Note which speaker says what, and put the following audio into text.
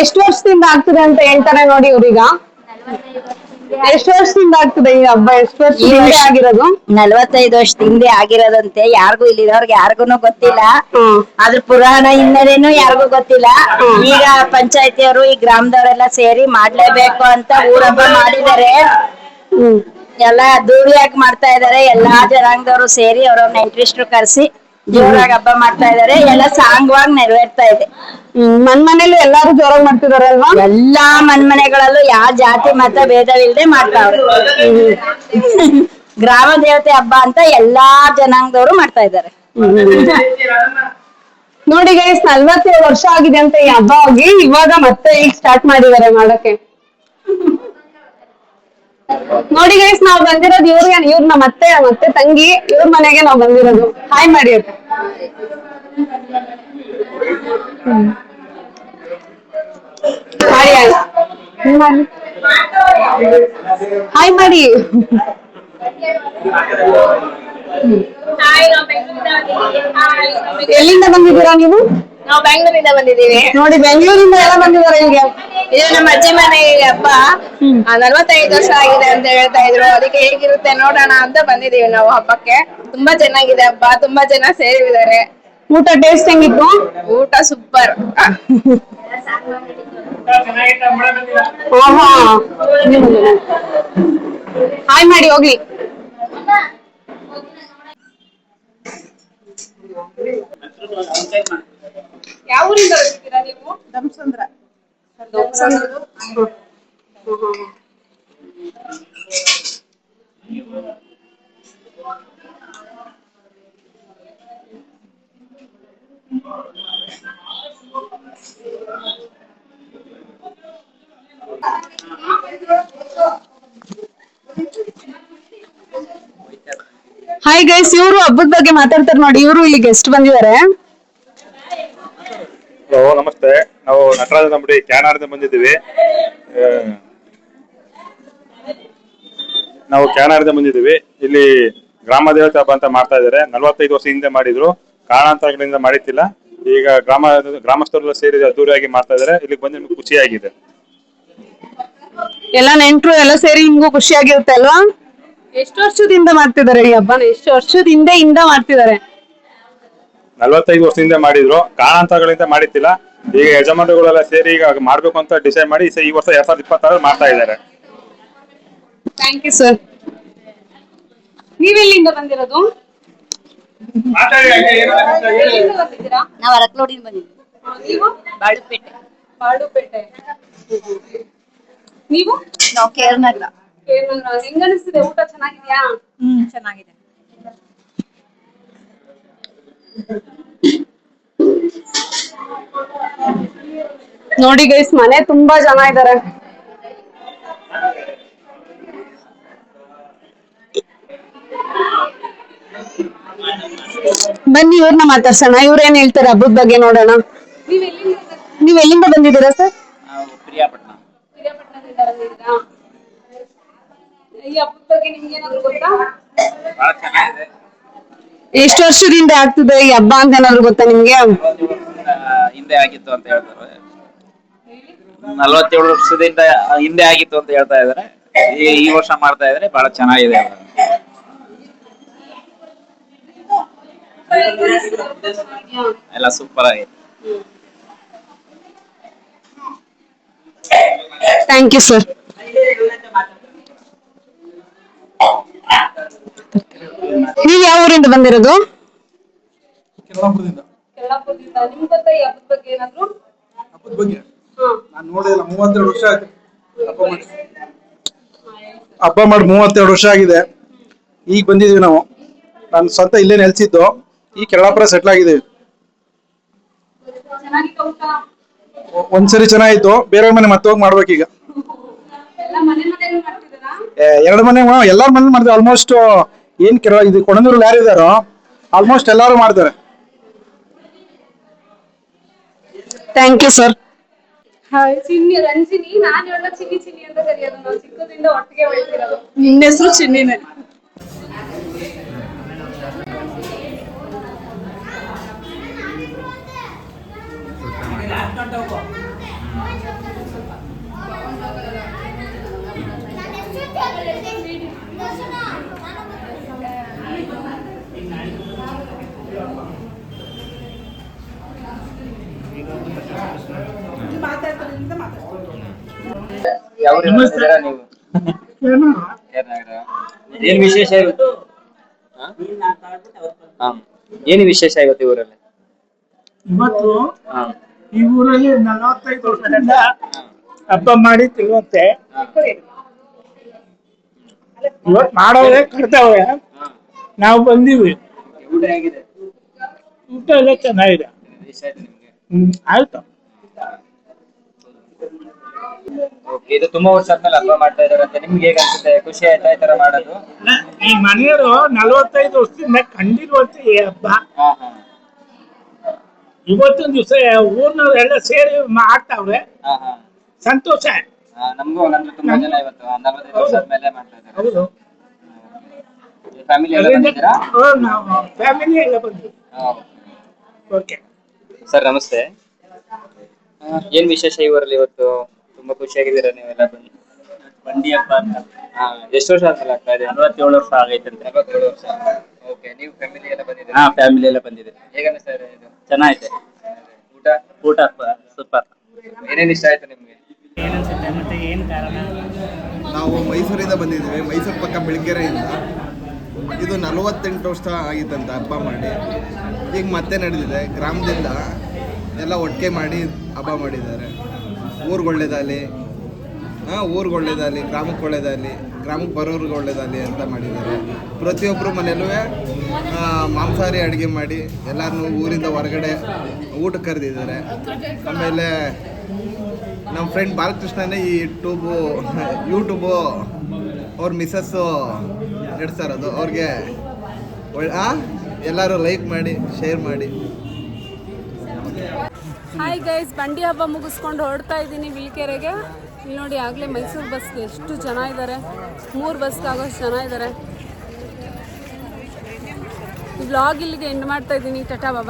Speaker 1: ಎಷ್ಟು ವರ್ಷದಿಂದ ಆಗ್ತದೆ ಅಂತ ಹೇಳ್ತಾರೆ ನೋಡಿ ಇವ್ರೀಗ. ಎಷ್ಟು ವರ್ಷದಿಂದ ಆಗ್ತದೆ ಈ ಹಬ್ಬ? ಎಷ್ಟು ವರ್ಷದಿಂದ ಆಗಿರೋದು?
Speaker 2: 45 ವರ್ಷದ ಹಿಂದೆ ಆಗಿರೋದಂತೆ. ಯಾರಿಗೂ ಇಲ್ಲಿರೋರ್ಗೆ ಯಾರಿಗೂ ಗೊತ್ತಿಲ್ಲ. ಅದ್ರ ಪುರಾಣ ಹಿನ್ನೆಲೆನೂ ಯಾರಿಗೂ ಗೊತ್ತಿಲ್ಲ. ಈಗ ಪಂಚಾಯತಿಯವರು ಈ ಗ್ರಾಮದವರೆಲ್ಲ ಸೇರಿ ಮಾಡ್ಲೇಬೇಕು ಅಂತ ಊರಬ್ಬ ಮಾಡಿದ್ದಾರೆ. ಎಲ್ಲ ಧೂಳಿಯಾಗಿ ಮಾಡ್ತಾ ಇದಾರೆ. ಎಲ್ಲಾ ಜನಾಂಗದವರು ಸೇರಿ ಅವ್ರವ್ರ ನೆಂಟ್ರಿಸ್ಟ್ರು ಕರ್ಸಿ ಜೋರಾಗಿ ಹಬ್ಬ ಮಾಡ್ತಾ ಇದಾರೆ. ಎಲ್ಲ ಸಾಂಗವಾಗಿ ನೆರವೇರ್ತಾ ಇದೆ.
Speaker 1: ಮನೇಲಿ ಎಲ್ಲಾರು ಜೋರಾಗಿ ಮಾಡ್ತಿದಾರೆ ಅಲ್ವಾ?
Speaker 2: ಎಲ್ಲಾ ಮನೆಗಳಲ್ಲೂ ಯಾವ ಜಾತಿ ಮತ ಭೇದವಿಲ್ಲದೆ ಮಾಡ್ತಾವ್ರೆ. ಗ್ರಾಮ ದೇವತೆ ಹಬ್ಬ ಅಂತ ಎಲ್ಲಾ ಜನಾಂಗದವರು ಮಾಡ್ತಾ ಇದ್ದಾರೆ.
Speaker 1: ನೋಡಿ ಗೈಸ್, 47 ವರ್ಷ ಆಗಿದೆ ಅಂತ ಈ ಹಬ್ಬ ಆಗಿ. ಇವಾಗ ಮತ್ತೆ ಈಗ ಸ್ಟಾರ್ಟ್ ಮಾಡಿದ್ದಾರೆ ಮಾಡಕ್ಕೆ. ನೋಡಿ ಗೈಸ್, ನಾವ್ ಬಂದಿರೋದು ಇವ್ರ ನಮ್ಮ ಮತ್ತೆ ತಂಗಿ ಇವ್ರ ಮನೆಗೆ ನಾವ್ ಬಂದಿರೋದು. ಹಾಯ್ ಮಾಡಿ ಅಂತ. ಹಾಯ್ ಮಾಡಿ. ಎಲ್ಲಿಂದ ಬಂದಿದ್ದೀರಾ ನೀವು?
Speaker 3: ನಾವು ಬೆಂಗಳೂರಿಂದ ಬಂದಿದ್ದೀವಿ.
Speaker 1: ನೋಡಿ, ಬೆಂಗಳೂರಿಂದ ಎಲ್ಲ ಬಂದಿದ್ದಾರೆ ಇಲ್ಲಿಗೆ.
Speaker 3: ಇದು ನಮ್ಮ ಅಜ್ಜಿ ಮನೆ ಹಬ್ಬ. 45 ವರ್ಷ ಆಗಿದೆ ಅಂತ ಹೇಳ್ತಾ ಇದ್ರು. ಅದಕ್ಕೆ ಹೇಗಿರುತ್ತೆ ನೋಡೋಣ ಅಂತ ಬಂದಿದೀವಿ ನಾವು ಹಬ್ಬಕ್ಕೆ. ತುಂಬಾ ಚೆನ್ನಾಗಿದೆ ಹಬ್ಬ. ತುಂಬಾ ಜನ ಸೇರಿದ್ದಾರೆ.
Speaker 1: ಊಟ ಟೇಸ್ಟ್ ಹೆಂಗಿತ್ತು?
Speaker 3: ಊಟ ಸೂಪರ್.
Speaker 1: ಹಾಯ್ ಮಾಡಿ ಹೋಗ್ಲಿ.
Speaker 3: ಯಾವ ಊರಿಂದ ಬಂದಿದ್ದೀರಾ ನೀವು?
Speaker 4: ಧರ್ಮಸಂದ್ರ.
Speaker 1: ಹಾಯ್ ಗೈಸ್, ಇವರು ಹಬ್ಬದ ಬಗ್ಗೆ ಮಾತಾಡ್ತಾರೆ ನೋಡಿ. ಇವರು ಇಲ್ಲಿ ಗೆಸ್ಟ್ ಬಂದಿದ್ದಾರೆ.
Speaker 5: ಹಲೋ, ನಮಸ್ತೆ. ನಾವು ನಟರಾಜ ಅಂಬಡಿ ಕ್ಯಾನಾರ್ದಿಂದ ಬಂದಿದ್ದೀವಿ. ಇಲ್ಲಿ ಗ್ರಾಮ ದೇವತೆ ಹಬ್ಬ ಅಂತ ಮಾಡ್ತಾ ಇದ್ದಾರೆ. 45 ವರ್ಷ ಹಿಂದೆ ಮಾಡಿದ್ರು. ಕಾರಣಾಂತರಗಳಿಂದ ಮಾಡಿತ್ತಿಲ್ಲ. ಈಗ ಗ್ರಾಮಸ್ಥರೆಲ್ಲ ಸೇರಿ ಅದ್ದೂರಿಯಾಗಿ ಮಾಡ್ತಾ ಇದ್ದಾರೆ. ಇಲ್ಲಿಗೆ ಬಂದು ನಿಮ್ಗೆ ಖುಷಿಯಾಗಿದೆ.
Speaker 1: ಎಲ್ಲ ನೆಂಟ್ರು ಎಲ್ಲ ಸೇರಿ ನಿಮ್ಗೂ ಖುಷಿಯಾಗಿರುತ್ತೆ ಅಲ್ವಾ? ಎಷ್ಟು ವರ್ಷದಿಂದ ಮಾಡ್ತಿದ್ದಾರೆ ಈ ಹಬ್ಬನ? ಎಷ್ಟು ವರ್ಷದಿಂದ ಮಾಡ್ತಿದ್ದಾರೆ?
Speaker 5: 45 ವರ್ಷದಿಂದ ಮಾಡಿದ್ರು. ಕಾರಣಾಂತರಗಳಿಂದ ಮಾಡಿತ್ತಿಲ್ಲ. ಈಗ ಯಜಮಾನರುಗಳೆಲ್ಲ ಸೇರಿ ಈಗ ಮಾಡ್ಬೇಕು ಅಂತ ಡಿಸೈಡ್ ಮಾಡಿ ಈ ವರ್ಷ 2026 ಮಾಡ್ತಾ ಇದ್ದಾರೆ.
Speaker 1: Thank you sir. ನೀವೆಲ್ಲಿಂದ ಬಂದಿರೋದು?
Speaker 2: ನಾವು ಅರಕಲೋಡಿಯಿಂದ ಬಂದಿದ್ದೀವಿ.
Speaker 1: ನೀವು? ಬಾಳುಪೇಟೆ. ನೀವು?
Speaker 2: ನಾವು ಕೇರನಗರ.
Speaker 1: ಹೆಂಗ ಅನಿಸ್ತಿದೆ? ಊಟ ಚೆನ್ನಾಗಿದ್ಯಾ?
Speaker 2: ಚೆನ್ನಾಗಿದೆ.
Speaker 1: ನೋಡಿ ಗೈಸ್, ಮನೆ ತುಂಬಾ ಜನ ಇದ್ದಾರೆ. ಬನ್ನಿ ಇವ್ರನ್ನ ಮಾತಾಡ್ಸೋಣ. ಇವ್ರ ಏನ್ ಹೇಳ್ತಾರೆ ಹಬ್ಬದ ಬಗ್ಗೆ ನೋಡೋಣ. ನೀವ್ ಎಲ್ಲಿಂದ ಬಂದಿದ್ದೀರಾ ಸರ್? ಪಿರಿಯಾಪಟ್ಟಣದಿಂದ ಬಂದಿದ್ದೀರಾ? ಈ ಹಬ್ಬದ ಬಗ್ಗೆ ನಿಮ್ಗೆ ಏನಾದ್ರು ಗೊತ್ತಾ? ಎಷ್ಟು ವರ್ಷದಿಂದ ಆಗ್ತದೆ ಈ ಹಬ್ಬ ಅಂತ ಏನಾದ್ರು ಗೊತ್ತಾ ನಿಮ್ಗೆ?
Speaker 6: ಹಿಂದೆ ಆಗಿತ್ತು ಅಂತ ಹೇಳ್ತಾರೆ. 47 ವರ್ಷದಿಂದ ಹಿಂದೆ ಆಗಿತ್ತು ಅಂತ ಹೇಳ್ತಾ ಇದಾರೆ. ಈ ವರ್ಷ ಮಾಡ್ತಾ ಇದಾರೆ. ಬಹಳ ಚೆನ್ನಾಗಿದೆ. ಎಲ್ಲ ಸೂಪರ್ ಆಗಿದೆ.
Speaker 1: Thank you sir. ನೀವ್ ಯಾವ ಊರಿಂದ ಬಂದಿರೋದು?
Speaker 4: ಕೆಲ್ಲಾಪುರದಿಂದ.
Speaker 1: ನಿಮ್ಗೆ ಗೊತ್ತಾ ಈ ಹಬ್ಬದ ಬಗ್ಗೆ ಏನಾದ್ರು?
Speaker 4: ಹಬ್ಬದ ಬಗ್ಗೆ ನಾನು ನೋಡಿಲ್ಲ. 32 ವರ್ಷ ಆಯ್ತು ಹಬ್ಬ ಮಾಡಿ 32 ವರ್ಷ ಆಗಿದೆ. ಈಗ ಬಂದಿದೀವಿ ನಾವು. ನಾನು ಸ್ವಂತ ಇಲ್ಲೇ ನೆಲೆಸಿದ್ದು. ಈ ಕೆಳಾಪುರ ಸೆಟ್ಲ್ ಆಗಿದ್ದೀವಿ. ಒಂದ್ಸರಿ ಚೆನ್ನಾಗಿತ್ತು. ಬೇರೆ ಮನೆ ಮತ್ತೆ ಹೋಗಿ ಮಾಡ್ಬೇಕೀಗ. 2 ಮನೆ ಎಲ್ಲಾರ ಮನೆ ಮಾಡ್ತಾರೆ. ಆಲ್ಮೋಸ್ಟ್ ಏನ್ ಇದು ಕೊಣಂದೂರಲ್ಲಿ ಯಾರು ಇದಾರೋ ಆಲ್ಮೋಸ್ಟ್ ಎಲ್ಲಾರು ಮಾಡ್ತಾರೆ.
Speaker 1: Thank you sir.
Speaker 3: Chinni Ranjini. ನಾನು ಹೇಳೋ ಚಿನ್ನಿ ಅಂತ ಕರೆಯೋದು. ನಾವು ಚಿಕ್ಕದಿಂದ ಒಟ್ಟಿಗೆ ಬೆಳೆದಿರೋದು.
Speaker 1: ನಿನ್ನ ಹೆಸರು ಚಿನ್ನಿನೇ.
Speaker 6: ಯಾವ ಊರಿಂದ ಬಂದಿದ್ದೀರಾ ನೀವು? ಕೇರಳ. ಏನ್ ವಿಶೇಷ ಇವತ್ತು? ಹಾ. ಏನು ವಿಶೇಷ ಇವತ್ತು ಈ ಊರಲ್ಲಿ?
Speaker 7: ಇವತ್ತು
Speaker 6: ಹಾ.
Speaker 7: ಈ ಊರಲ್ಲಿ 45 ವರ್ಷದಿಂದ ಹಬ್ಬ ಮಾಡಿ ತಿರುಗುತ್ತೆ. ಇವತ್ತು ಮಾಡೋರೆ ಕಡ್ತಾವೆ, ನಾವು ಬಂದೀವಿ.
Speaker 6: ಊಟ ಹೇಗಿದೆ?
Speaker 7: ಊಟ ಎಲ್ಲ ಚೆನ್ನಾಗಿದೆ.
Speaker 6: ಇಷ್ಟ ಆಯ್ತು ನಿಮ್ಗೆ?
Speaker 7: ಆಯ್ತು.
Speaker 6: Okay, ಇದು ತುಂಬಾ ವರ್ಷ ಆದ್ಮೇಲೆ ಹಬ್ಬ ಮಾಡ್ತಾ ಇದಾರಂತೆ, ನಿಮ್ಗೆ ಹೇಗೆ ಅನ್ಸುತ್ತೆ? ಖುಷಿ ಆಯ್ತಾ ಈ ತರ ಮಾಡೋದು?
Speaker 7: ಈ ಮನೆಯವರು 45 ವರ್ಷದಿಂದ ಕಂಡಿರುವಂತ ಈ ಹಬ್ಬ
Speaker 6: ಹಾ ಹಾ
Speaker 7: ಇವತ್ತಿನ ದಿವಸ ಊರ್ನವ್ರೆಲ್ಲ ಸೇರಿ ಮಾಡ್ತಾವ್ರೆ.
Speaker 6: ಹಾ ಹಾ
Speaker 7: ಸಂತೋಷ.
Speaker 6: ನಮಗೂ ಅಂದ್ರೆ ತುಂಬಾ ಜನ ಇವತ್ತು 45 ವರ್ಷ ಆದ್ಮೇಲೆ ಮಾಡ್ತಾ ಇದ್ದಾರೆ.
Speaker 7: ಹೌದು.
Speaker 6: ಫ್ಯಾಮಿಲಿ ಎಲ್ಲ ಬಂದಿದ್ದೀರಾ?
Speaker 7: ನಾವು ಫ್ಯಾಮಿಲಿ ಎಲ್ಲ ಬಂದ್ವಿ. ಓಕೆ
Speaker 6: ಸರ್ ನಮಸ್ತೆ. ಏನ್ ವಿಶೇಷ ಈ ಊರಲ್ಲಿ ಇವತ್ತು? ತುಂಬಾ ಖುಷಿಯಾಗಿದ್ದೀರಾ ನೀವೆಲ್ಲ ಬಂದು? ಬಂಡಿ ಹಬ್ಬ ಅಂತ. ಎಷ್ಟು ವರ್ಷ ಆದ್ಮೇಲೆ ಆಗ್ತಾ ಇದೆ? 47 ವರ್ಷ ಆಗೈತಂತೆ. 47 ವರ್ಷ. ಓಕೆ, ನೀವು ಫ್ಯಾಮಿಲಿ ಎಲ್ಲ ಬಂದಿದ್ದೀರಾ? ಹಾ, ಫ್ಯಾಮಿಲಿ ಎಲ್ಲ ಬಂದಿದೆ. ಹೇಗೆ ಅನಿಸ್ತಾ ಇದೆ ಇದು? ಚೆನ್ನಾಗಿದೆ. ಊಟ ಊಟ ಸೂಪರ್. ಏನೇನು ಇಷ್ಟ ಆಯ್ತು ನಿಮ್ಗೆ?
Speaker 7: ಏನನ್ಸುತ್ತೆ ಮತ್ತೆ ಏನು ಕಾರಣ?
Speaker 8: ನಾವು ಮೈಸೂರಿಂದ ಬಂದಿದ್ದೀವಿ, ಮೈಸೂರು ಪಕ್ಕ ಬೆಳಗ್ಗೆರೆಯಿಂದ. ಇದು 48 ವರ್ಷ ಆಗಿತ್ತಂತ ಹಬ್ಬ ಮಾಡಿ. ಈಗ ಮತ್ತೆ ನಡೆದಿದೆ. ಗ್ರಾಮದಿಂದ ಎಲ್ಲ ಒಟ್ಟಿಗೆ ಮಾಡಿ ಹಬ್ಬ ಮಾಡಿದ್ದಾರೆ. ಊರಿಗೆ ಒಳ್ಳೇದಾಗಲಿ, ಗ್ರಾಮಕ್ಕೆ ಒಳ್ಳೇದಾಗಲಿ, ಗ್ರಾಮಕ್ಕೆ ಬರೋರ್ಗೆ ಒಳ್ಳೇದಾಗಲಿ ಅಂತ ಮಾಡಿದ್ದಾರೆ. ಪ್ರತಿಯೊಬ್ಬರು ಮನೆಯಲ್ಲೂ ಮಾಂಸಾಹಾರಿ ಅಡುಗೆ ಮಾಡಿ ಎಲ್ಲರನ್ನೂ ಊರಿಂದ ಹೊರಗಡೆ ಊಟಕ್ಕೆ ಕರೆದಿದ್ದಾರೆ. ಆಮೇಲೆ ನಮ್ಮ ಫ್ರೆಂಡ್ ಬಾಲಕೃಷ್ಣನೇ ಈ ಯೂಟ್ಯೂಬು ಅವ್ರ ಮಿಸ್ಸಸ್ಸು ನಡೆಸ್ತಾ ಇರೋದು. ಅವ್ರಿಗೆ ಎಲ್ಲರೂ ಲೈಕ್ ಮಾಡಿ, ಶೇರ್ ಮಾಡಿ.
Speaker 9: ಹಾಯ್ ಗೈಸ್, ಬಂಡಿ ಹಬ್ಬ ಮುಗಿಸ್ಕೊಂಡು ಹೊರಡ್ತಾ ಇದ್ದೀನಿ ವಿಲ್ಕೆರೆಗೆ. ಇಲ್ಲಿ ನೋಡಿ, ಆಗಲೇ ಮೈಸೂರು ಬಸ್ಗೆ ಎಷ್ಟು ಜನ ಇದ್ದಾರೆ, 3 ಬಸ್ಗೆ ಆಗೋಷ್ಟು ಜನ ಇದ್ದಾರೆ. ಈ ವ್ಲಾಗ್ ಇಲ್ಲಿಗೆ ಎಂಡ್ ಮಾಡ್ತಾ ಇದ್ದೀನಿ. ಟಾಟಾ ಬಾಬಾ.